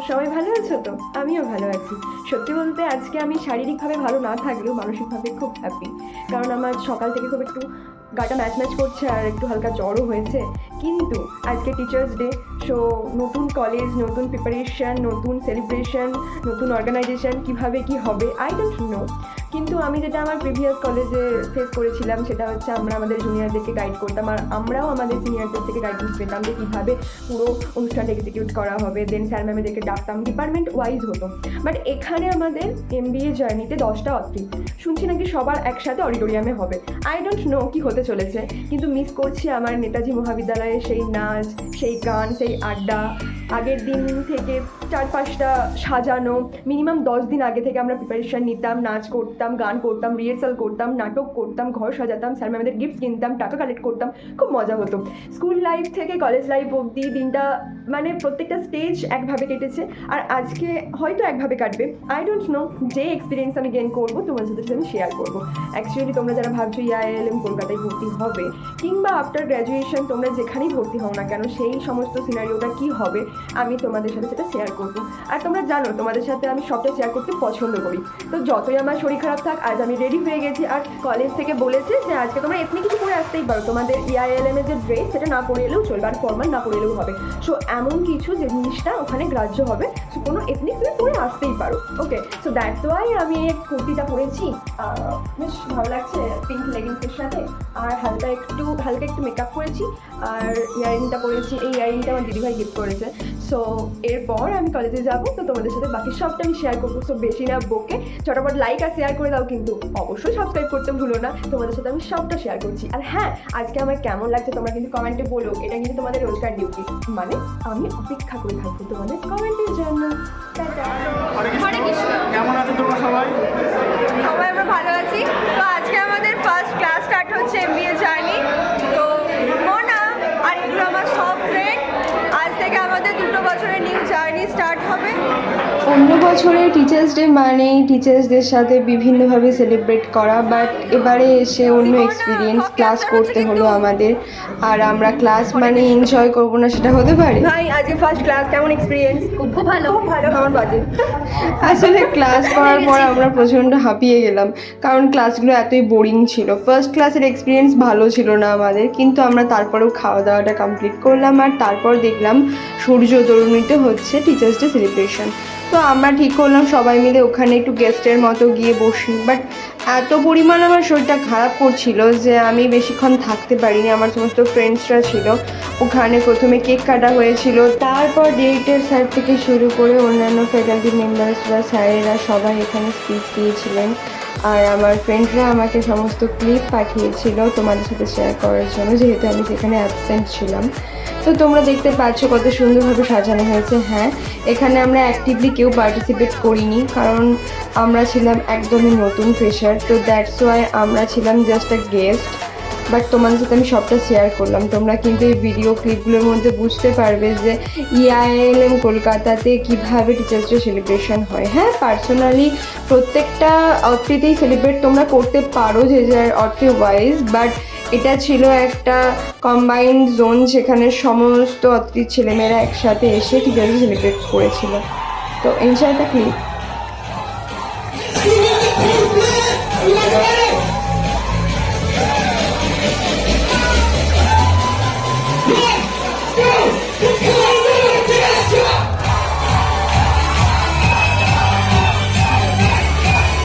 সবাই ভালো আছো তো? আমিও ভালো আছি। সত্যি বলতে আজকে আমি শারীরিকভাবে ভালো না থাকলেও মানসিকভাবে খুব হ্যাপি, কারণ আমার সকাল থেকে খুব একটু গাটা ম্যাচ ম্যাচ করছে আর একটু হালকা জ্বরও হয়েছে। কিন্তু আজকে টিচার্স ডে, সো নতুন কলেজ, নতুন প্রিপারেশন, নতুন সেলিব্রেশন, নতুন অর্গানাইজেশন, কীভাবে কী হবে আই ডোন্ট নো। কিন্তু আমি যেটা আমার প্রিভিয়াস কলেজে ফেস করেছিলাম সেটা হচ্ছে আমরা আমাদের জুনিয়রদেরকে গাইড করতাম, আর আমরাও আমাদের সিনিয়রদের থেকে গাইডেন্স পেতাম যে কীভাবে পুরো অনুষ্ঠানটা এক্সিকিউট করা হবে। দেন স্যার ম্যামেদেরকে ডাকতাম, ডিপার্টমেন্ট ওয়াইজ হতো। বাট এখানে আমাদের MBA জার্নিতে 10টা অত্রি শুনছি নাকি সবার একসাথে অডিটোরিয়ামে হবে। আই ডোন্ট নো কী হতে চলেছে, কিন্তু মিস করছি আমার নেতাজি মহাবিদ্যালয়ে সেই নাচ, সেই গান, সেই আড্ডা। আগের দিন থেকে 4-5টা সাজানো, মিনিমাম 10 দিন আগে থেকে আমরা প্রিপারেশান নিতাম, নাচ করতাম, গান করতাম, রিহার্সাল করতাম, নাটক করতাম, ঘর সাজাতাম, স্যার ম্যামদের গিফট কিনতাম, টাকা কালেক্ট করতাম, খুব মজা হতো। স্কুল লাইফ থেকে কলেজ লাইফ অবধি দিনটা মানে প্রত্যেকটা স্টেজ একভাবে কেটেছে, আর আজকে হয়তো একভাবে কাটবে। আই ডোন্ট নো, যে এক্সপিরিয়েন্স আমি গেইন করবো তোমার সাথে আমি শেয়ার করবো। অ্যাকচুয়ালি তোমরা যারা ভাবছো IILM কলকাতায় ভর্তি হবে, কিংবা আফটার গ্র্যাজুয়েশন তোমরা যেখানেই ভর্তি হও না কেন, সেই সমস্ত সিনারিওটা কী হবে আমি তোমাদের সাথে সেটা শেয়ার করবো। আর তোমরা জানো তোমাদের সাথে আমি সবটা শেয়ার করতে পছন্দ করি। তো যতই আমার শরীর খারাপ থাক, আজ আমি রেডি হয়ে গেছি। আর কলেজ থেকে বলেছে যে আজকে তোমরা এমনি কিছু পরে আসতেই পারো, তোমাদের IILM এর যে ড্রেস সেটা না পরে এলেও চলবে, আর ফর্মাল না পরে এলেও হবে। সো এমন কিছু যে জিনিসটা ওখানে গ্রাহ্য হবে, সো কোনো এথনিক তুমি পরে আসতেই পারো। ওকে, সো দ্যাটস ওয়াই আমি এই কুর্তিটা পরেছি, বেশ ভালো লাগছে পিঙ্ক লেগিংসের সাথে। আর হালকা একটু মেকআপ করেছি, আর ইয়ারিংটা পরেছি। এই ইয়ারিংটা আমার দিদিভাই গিফট করেছে। সো এরপর আমি কলেজে যাবো, তো তোমাদের সাথে বাকি সবটা আমি শেয়ার করবো। সো বেশি না বকে চটাপট লাইক আর শেয়ার করে দাও, কিন্তু অবশ্যই সাবস্ক্রাইব করতে ভুলো না। তোমাদের সাথে আমি সবটা শেয়ার করছি। আর হ্যাঁ, আজকে আমার কেমন লাগছে তোমরা কিন্তু কমেন্টে বলো, এটা কিন্তু তোমাদের রোজকার ডিউটি। মানে আমি অপেক্ষা করে থাকবো তোমাদের কমেন্টের জন্য। হরে কৃষ্ণ। কেমন আছো তোমরা সবাই? সবাই আমরা ভালো আছি। তো আজকে আমাদের ফার্স্ট ক্লাস স্টার্ট হচ্ছে MBA জার্নি। তো মোনা আর এগুলো আমার সব ফ্রেন্ড, আজ থেকে আমাদের 2 বছরের নিউ জার্নি স্টার্ট হবে। অন্য বছরে টিচার্স ডে মানেই টিচার্সদের সাথে বিভিন্নভাবে সেলিব্রেট করা, বাট এবারে এসে অন্য এক্সপিরিয়েন্স, ক্লাস করতে হলো আমাদের। আর আমরা ক্লাস মানে এনজয় করবো না সেটা হতে পারে? ভাই আজকে ফার্স্ট ক্লাস, কেমন এক্সপিরিয়েন্স? খুব ভালো, খুব ভালো। আমার বাজে আসলে ক্লাস করার পর আমরা প্রচণ্ড হাঁপিয়ে গেলাম, কারণ ক্লাসগুলো এতই বোরিং ছিল। ফার্স্ট ক্লাসের এক্সপিরিয়েন্স ভালো ছিল না আমাদের, কিন্তু আমরা তারপরেও খাওয়া দাওয়াটা কমপ্লিট করলাম। আর তারপর দেখলাম সূর্য তরুণীতে হচ্ছে টিচার্স ডে সেলিব্রেশন। তো আমরা ঠিক করলাম সবাই মিলে ওখানে একটু গেস্টের মতো গিয়ে বসি। বাট এত পরিমাণ আমার শরীরটা খারাপ করছিল যে আমি বেশিক্ষণ থাকতে পারিনি। আমার সমস্ত ফ্রেন্ডসরা ছিল ওখানে। প্রথমে কেক কাটা হয়েছিল, তারপর ডিরেক্টর স্যার থেকে শুরু করে অন্যান্য ফ্যাকাল্টি মেম্বার্সরা, স্যারেরা সবাই এখানে স্পিচ দিয়েছিলেন। আর আমার ফ্রেন্ডরা আমাকে সমস্ত ক্লিপ পাঠিয়েছিল তোমাদের সাথে শেয়ার করার জন্য, যেহেতু আমি সেখানে অ্যাবসেন্ট ছিলাম। তো তোমরা দেখতে পাচ্ছ কত সুন্দরভাবে সাজানো হয়েছে। হ্যাঁ, এখানে আমরা অ্যাক্টিভলি কেউ পার্টিসিপেট করিনি, কারণ আমরা ছিলাম একদমই নতুন ফ্রেশার। তো দ্যাটস ওয়াই আমরা ছিলাম জাস্ট আ গেস্ট। বাট তোমাদের সাথে আমি সবটা শেয়ার করলাম। তোমরা কিন্তু এই ভিডিও ক্লিপগুলোর মধ্যে বুঝতে পারবে যে IILM কলকাতাতে কীভাবে টিচার্স ডে সেলিব্রেশন হয়। হ্যাঁ, পার্সোনালি প্রত্যেকটা অত্রিতেই সেলিব্রেট তোমরা করতে পারো যে যার অত্রি ওয়াইজ, বাট এটা ছিল একটা কম্বাইন্ড জোন, যেখানে সমস্ত অত্রির ছেলেমেয়েরা একসাথে এসে টিচার্স ডে সেলিব্রেট করেছিল। তো ইনশাআল্লাহ ক্লিপ